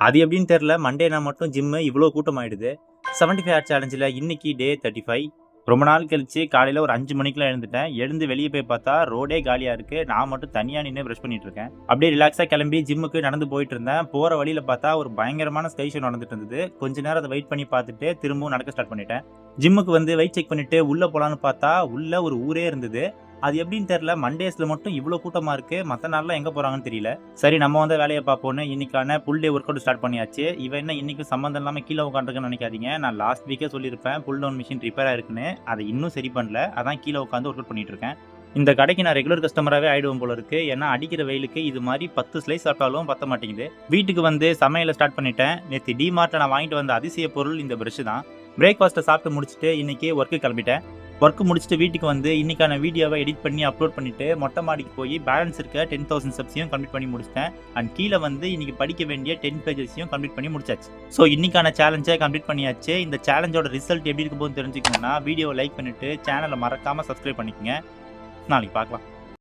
அது எப்படின்னு தெரியல. மண்டேனா மட்டும் ஜிம்மு இவ்வளோ கூட்டமாயிடுது. 75 ஹார் சேலஞ்சில இன்னைக்கு டே 35. ரொம்ப நாள் கழிச்சு காலையில ஒரு 5 மணிக்கெல்லாம் எழுந்துட்டேன். எழுந்து வெளியே போய் பார்த்தா ரோடே காலியா இருக்கு. நான் மட்டும் தனியா நின்னு பிரஷ் பண்ணிட்டு இருக்கேன். அப்படியே ரிலாக்ஸா கிளம்பி ஜிம்முக்கு நடந்து போயிட்டு இருந்தேன். போற வழியில பார்த்தா ஒரு பயங்கரமான ஸ்கை ஷோ நடந்துட்டு இருந்தது. கொஞ்ச நேரம் அதை வெயிட் பண்ணி பார்த்துட்டு திரும்பவும் நடக்க ஸ்டார்ட் பண்ணிட்டேன். ஜிம்முக்கு வந்து வெயிட் செக் பண்ணிட்டு உள்ள போலான்னு பார்த்தா உள்ள ஒரு ஊரே இருந்தது. அது எப்படின்னு தெரியல. மண்டேஸ்ல மட்டும் இவ்வளோ கூட்டமா இருக்கு. மற்ற நாள்லாம் எங்க போறாங்கன்னு தெரியல. சரி நம்ம வந்து வேலையை பார்ப்போம்னு இன்னைக்கான புல் டே ஒர்க் அவுட் ஸ்டார்ட் பண்ணியாச்சு. இவன் என்ன இன்னைக்கு சம்மந்தம் இல்லாம கீழே உட்காந்துருக்குன்னு நினைக்காதீங்க. நான் லாஸ்ட் வீக்கே சொல்லியிருப்பேன் புல் டவுன் மிஷின் ரிப்பேர் ஆயிருக்குன்னு. அதை இன்னும் சரி பண்ணல. அதான் கீழே உட்காந்து ஒர்க் அவுட் பண்ணிட்டு இருக்கேன். இந்த கடைக்கு நான் ரெகுலர் கஸ்டமராகவே ஆயிடுவோம் போல இருக்கு. ஏன்னா அடிக்கிற வெயிலுக்கு இது மாதிரி 10 ஸ்லைஸ் சாப்பிட்டாலும் பத்த மாட்டேங்குது. வீட்டுக்கு வந்து சமையலை ஸ்டார்ட் பண்ணிட்டேன். நேற்று டிமார்ட்ல நான் வாங்கிட்டு வந்த அதிசய பொருள் இந்த பிரஷ் தான். பிரேக்ஃபாஸ்ட்டை சாப்பிட்டு முடிச்சுட்டு இன்னைக்கு ஒர்க்கு கிளம்பிட்டேன். ஒர்க் முடிச்சுட்டு வீட்டுக்கு வந்து இன்னைக்கான வீடியோவை எடிட் பண்ணி அப்லோட் பண்ணிட்டு மொட்டை மாடிக்கு போய் பேலன்ஸ் இருக்க 10,000 ஸ்டெப்ஸையும் கம்ப்ளீட் பண்ணி முடிச்சிட்டேன். அண்ட் கீழே வந்து இன்னைக்கு படிக்க வேண்டிய 10 பேஜஸையும் கம்ப்ளீட் பண்ணி முடிச்சாச்சு. ஸோ இன்னைக்கான சேலஞ்சை கம்ப்ளீட் பண்ணியாச்சு. இந்த சேலஞ்சோட ரிசல்ட் எப்படி இருக்கும் போது தெரிஞ்சுக்கணும்னா வீடியோவை லைக் பண்ணிட்டு சேனலை மறக்காம சப்ஸ்கிரைப் பண்ணிக்கோங்க. நாளைக்கு பார்க்கலாம்.